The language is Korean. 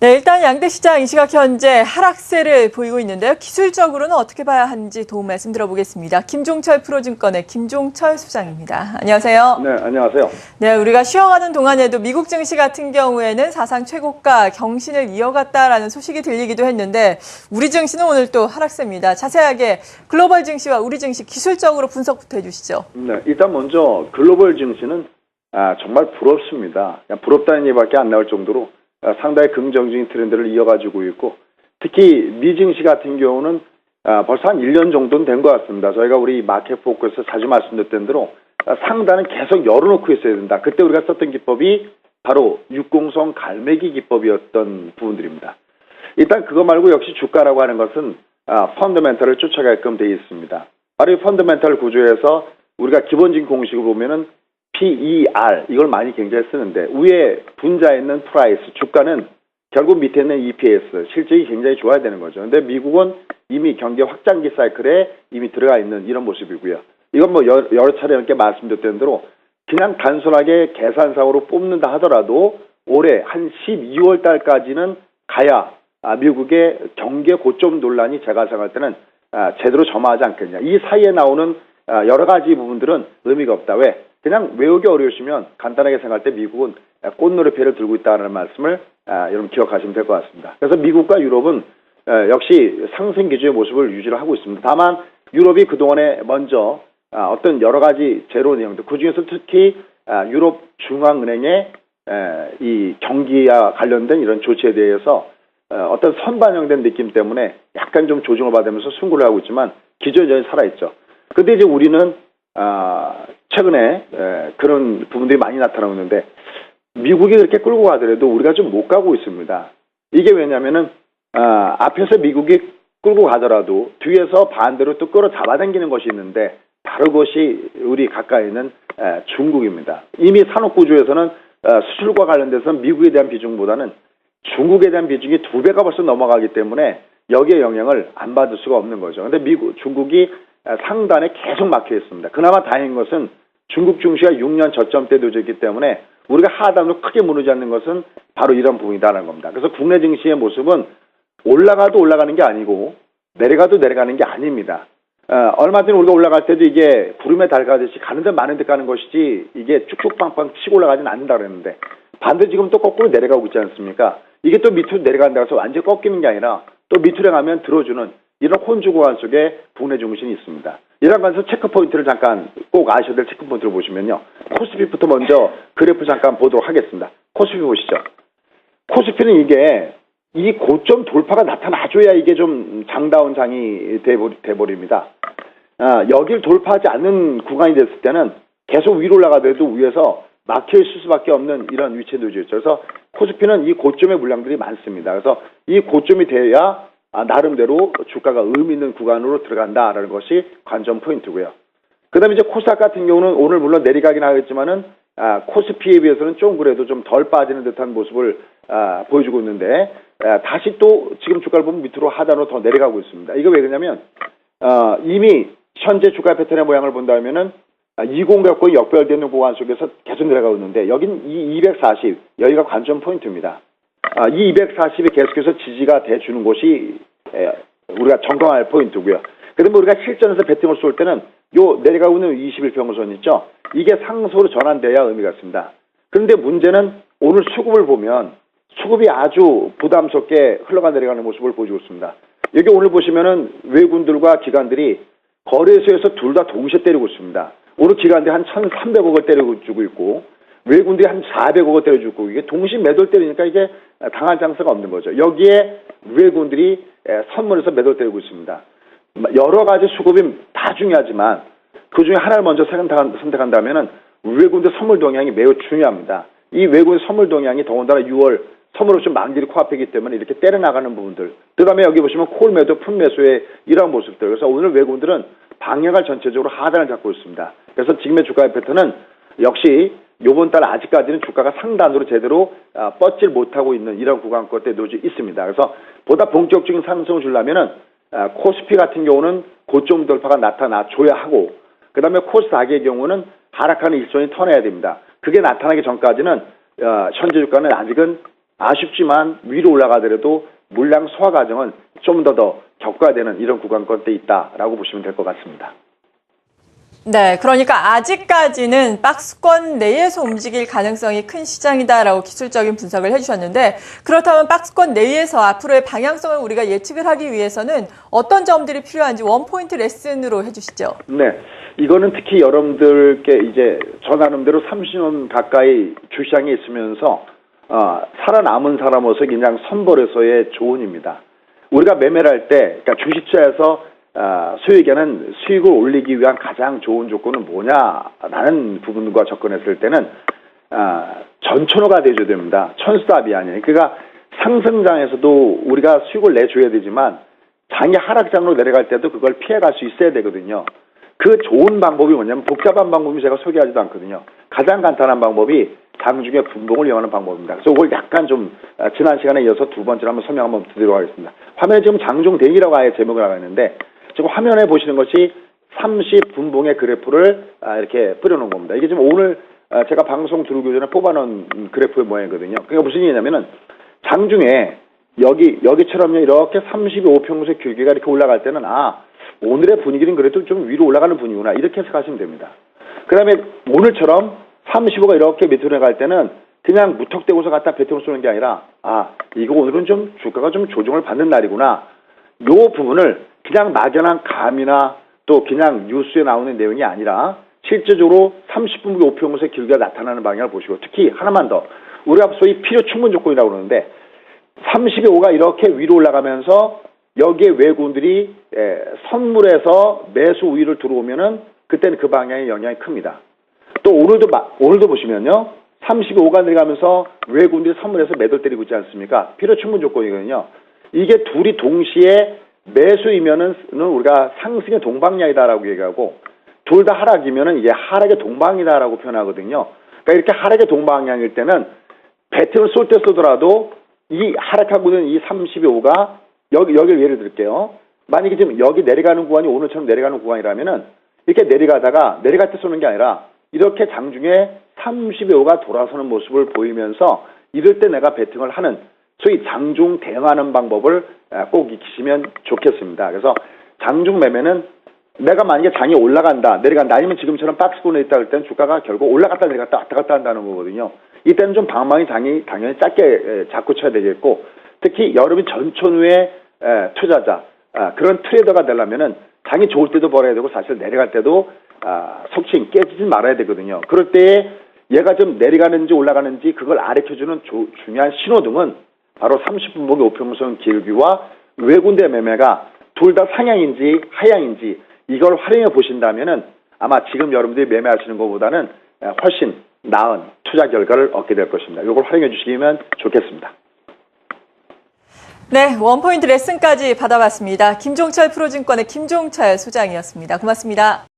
네, 일단 양대 시장 이 시각 현재 하락세를 보이고 있는데요. 기술적으로는 어떻게 봐야 하는지 도움 말씀 들어보겠습니다. 김종철 프로증권의 김종철 소장입니다. 안녕하세요. 네, 안녕하세요. 네, 우리가 쉬어가는 동안에도 미국 증시 같은 경우에는 사상 최고가 경신을 이어갔다라는 소식이 들리기도 했는데 우리 증시는 오늘 또 하락세입니다. 자세하게 글로벌 증시와 우리 증시 기술적으로 분석부터 해주시죠. 네, 일단 먼저 글로벌 증시는 정말 부럽습니다. 그냥 부럽다는 얘기밖에 안 나올 정도로 상당히 긍정적인 트렌드를 이어가지고 있고, 특히 미 증시 같은 경우는 벌써 한 1년 정도는 된 것 같습니다. 저희가 우리 마켓 포커스에서 자주 말씀드렸던 대로 상단은 계속 열어놓고 있어야 된다. 그때 우리가 썼던 기법이 바로 육공성 갈매기 기법이었던 부분들입니다. 일단 그거 말고 역시 주가라고 하는 것은 펀더멘털을 쫓아가게끔 되어 있습니다. 바로 이 펀더멘털 구조에서 우리가 기본적인 공식을 보면은 PER 이걸 많이 굉장히 쓰는데, 위에 분자에 있는 프라이스 주가는 결국 밑에 있는 EPS 실적이 굉장히 좋아야 되는 거죠. 근데 미국은 이미 경기 확장기 사이클에 이미 들어가 있는 이런 모습이고요. 이건 뭐 여러 차례 이렇게 말씀드렸던 대로 그냥 단순하게 계산상으로 뽑는다 하더라도 올해 한 12월 달까지는 가야 미국의 경기 고점 논란이 제가 생각할 때는 제대로 점화하지 않겠냐. 이 사이에 나오는 여러 가지 부분들은 의미가 없다. 왜? 그냥 외우기 어려우시면 간단하게 생각할 때 미국은 꽃노래패를 들고 있다는 말씀을 여러분 기억하시면 될 것 같습니다. 그래서 미국과 유럽은 역시 상승 기조의 모습을 유지를 하고 있습니다. 다만 유럽이 그동안에 먼저 어떤 여러 가지 제로 내용들, 그중에서 특히 유럽 중앙은행의 이 경기와 관련된 이런 조치에 대해서 어떤 선반영된 느낌 때문에 약간 좀 조정을 받으면서 승부를 하고 있지만 기존이 여전히 살아있죠. 근데 이제 우리는 최근에 그런 부분들이 많이 나타나고 있는데, 미국이 그렇게 끌고 가더라도 우리가 좀 못 가고 있습니다. 이게 왜냐면은 앞에서 미국이 끌고 가더라도 뒤에서 반대로 또 끌어 잡아당기는 것이 있는데, 바로 그것이 우리 가까이 있는 중국입니다. 이미 산업구조에서는 수출과 관련돼서는 미국에 대한 비중보다는 중국에 대한 비중이 2배가 벌써 넘어가기 때문에 여기에 영향을 안 받을 수가 없는 거죠. 근데 중국이 상단에 계속 막혀 있습니다. 그나마 다행인 것은 중국 증시가 6년 저점대 도저있기 때문에 우리가 하단으로 크게 무너지지 않는 것은 바로 이런 부분이다라는 겁니다. 그래서 국내 증시의 모습은 올라가도 올라가는 게 아니고 내려가도 내려가는 게 아닙니다. 얼마 전에 우리가 올라갈 때도 이게 구름에 달 가듯이 가는 데 많은 데 가는 것이지 이게 쭉쭉빵빵 치고 올라가지는 않는다 그랬는데, 반대 지금 또 거꾸로 내려가고 있지 않습니까? 이게 또 밑으로 내려간다 해서 완전히 꺾이는 게 아니라 또 밑으로 가면 들어주는 이런 혼주 구간 속에 국내 중심이 있습니다. 이런 관에서 체크포인트를 잠깐 꼭 아셔야 될 체크포인트를 보시면요. 코스피부터 먼저 그래프 잠깐 보도록 하겠습니다. 코스피 보시죠. 코스피는 이게 이 고점 돌파가 나타나줘야 이게 좀 장다운 장이 돼버립니다. 여길 돌파하지 않는 구간이 됐을 때는 계속 위로 올라가더라도 위에서 막혀있을 수밖에 없는 이런 위치에 놓여있죠. 그래서 코스피는 이 고점의 물량들이 많습니다. 그래서 이 고점이 돼야 나름대로 주가가 의미 있는 구간으로 들어간다라는 것이 관전 포인트고요. 그 다음에 이제 코스닥 같은 경우는 오늘 물론 내리가긴 하겠지만은 코스피에 비해서는 좀 그래도 좀 덜 빠지는 듯한 모습을 보여주고 있는데, 다시 또 지금 주가를 보면 밑으로 하단으로 더 내려가고 있습니다. 이거 왜 그러냐면 이미 현재 주가 패턴의 모양을 본다면은 20갖고 역별되는 구간 속에서 계속 내려가고 있는데, 여긴 이 240 여기가 관전 포인트입니다. 이 240이 계속해서 지지가 돼주는 곳이 우리가 점검할 포인트고요. 그다음에 우리가 실전에서 배팅을 쏠 때는 요 내려가고 있는 21평선 있죠. 이게 상승으로 전환돼야 의미가 있습니다. 그런데 문제는 오늘 수급을 보면 수급이 아주 부담스럽게 흘러가 내려가는 모습을 보여주고 있습니다. 여기 오늘 보시면은 외국인들과 기관들이 거래소에서 둘 다 동시에 때리고 있습니다. 오늘 기관들이 한 1,300억을 때려주고 있고 외국인들이 한 400억을 때려주고, 이게 동시 매도를 때리니까 이게 당할 장사가 없는 거죠. 여기에 외국인들이 선물해서 매도를 때리고 있습니다. 여러 가지 수급이 다 중요하지만 그 중에 하나를 먼저 선택한다면은 외국인들 선물 동향이 매우 중요합니다. 이 외국인 선물 동향이 더군다나 6월 선물 옵션 만기를 코앞이기 때문에 이렇게 때려나가는 부분들. 그 다음에 여기 보시면 콜 매도, 풋 매수의 이러한 모습들. 그래서 오늘 외국인들은 방향을 전체적으로 하단을 잡고 있습니다. 그래서 지금의 주가의 패턴은 역시 요번 달 아직까지는 주가가 상단으로 제대로 뻗질 못하고 있는 이런 구간권에 놓여 있습니다. 그래서 보다 본격적인 상승을 주려면은 코스피 같은 경우는 고점 돌파가 나타나줘야 하고, 그 다음에 코스닥의 경우는 하락하는 일선이 터내야 됩니다. 그게 나타나기 전까지는 현재 주가는 아직은 아쉽지만 위로 올라가더라도 물량 소화 과정은 좀 더 겪어야 되는 이런 구간권대 있다라고 보시면 될 것 같습니다. 네, 그러니까 아직까지는 박스권 내에서 움직일 가능성이 큰 시장이다라고 기술적인 분석을 해주셨는데, 그렇다면 박스권 내에서 앞으로의 방향성을 우리가 예측을 하기 위해서는 어떤 점들이 필요한지 원포인트 레슨으로 해주시죠. 네, 이거는 특히 여러분들께 이제 저 나름대로 30년 가까이 주시장에 있으면서 살아남은 사람으로서 그냥 선벌에서의 조언입니다. 우리가 매매를 할 때, 그러니까 주식투자에서 소유에게는 수익을 올리기 위한 가장 좋은 조건은 뭐냐라는 부분과 접근했을 때는 전천후가 돼줘야 됩니다. 천수답이 아니에요. 그러니까 상승장에서도 우리가 수익을 내줘야 되지만 장이 하락장으로 내려갈 때도 그걸 피해갈 수 있어야 되거든요. 그 좋은 방법이 뭐냐면 복잡한 방법이 제가 소개하지도 않거든요. 가장 간단한 방법이 장중에 분봉을 이용하는 방법입니다. 그래서 그걸 약간 좀 지난 시간에 이어서 두 번째로 한번 설명 한번 드리도록 하겠습니다. 화면에 지금 장중 대기라고 아예 제목을 나가 있는데 지금 화면에 보시는 것이 30분봉의 그래프를 이렇게 뿌려놓은 겁니다. 이게 지금 오늘 제가 방송 들어오기 전에 뽑아놓은 그래프의 모양이거든요. 그러니까 무슨 얘기냐면은 장중에 여기처럼요 이렇게 32.5평균의 길기가 이렇게 올라갈 때는 오늘의 분위기는 그래도 좀 위로 올라가는 분위기구나 이렇게 생각하시면 됩니다. 그 다음에 오늘처럼 35가 이렇게 밑으로 내려갈 때는 그냥 무턱대고서 갖다 배팅을 쏘는 게 아니라 이거 오늘은 좀 주가가 좀 조정을 받는 날이구나. 요 부분을 그냥 막연한 감이나 또 그냥 뉴스에 나오는 내용이 아니라 실제적으로 30분기 5평균의 길기가 나타나는 방향을 보시고 특히 하나만 더 우리가 소위 필요 충분 조건이라고 그러는데 32.5가 이렇게 위로 올라가면서 여기에 외국인들이 선물에서 매수 우위를 들어오면은 그때는 그 방향의 영향이 큽니다. 또 오늘도 보시면요. 35가 내려가면서 외국인들이 선물에서 매도를 때리고 있지 않습니까? 필요 충분 조건이거든요. 이게 둘이 동시에 매수이면은 우리가 상승의 동방향이다라고 얘기하고 둘 다 하락이면은 이게 하락의 동방이다라고 표현하거든요. 그러니까 이렇게 하락의 동방향일 때는 배팅을 쏠 때 쏘더라도 이 하락하고 있는 이 32.5가 여기를 예를 들게요. 만약에 지금 여기 내려가는 구간이 오늘처럼 내려가는 구간이라면은 이렇게 내려갈 때 쏘는 게 아니라 이렇게 장중에 32.5가 돌아서는 모습을 보이면서 이럴 때 내가 배팅을 하는 소위 장중 대응하는 방법을 꼭 익히시면 좋겠습니다. 그래서 장중 매매는 내가 만약에 장이 올라간다, 내려간다, 아니면 지금처럼 박스권에 있다 할 때는 주가가 결국 올라갔다 내려갔다 왔다 갔다 한다는 거거든요. 이때는 좀 방망이 장이 당연히 짧게 잡고 쳐야 되겠고 특히 여러분이 전천후의 투자자, 그런 트레이더가 되려면은 장이 좋을 때도 벌어야 되고 사실 내려갈 때도 속칭 깨지지 말아야 되거든요. 그럴 때에 얘가 좀 내려가는지 올라가는지 그걸 알려주는 중요한 신호등은 바로 30분봉의 5평선 길기와 외군대 매매가 둘 다 상향인지 하향인지 이걸 활용해 보신다면은 아마 지금 여러분들이 매매하시는 것보다는 훨씬 나은 투자 결과를 얻게 될 것입니다. 이걸 활용해 주시면 좋겠습니다. 네, 원포인트 레슨까지 받아봤습니다. 김종철 프로증권의 김종철 소장이었습니다. 고맙습니다.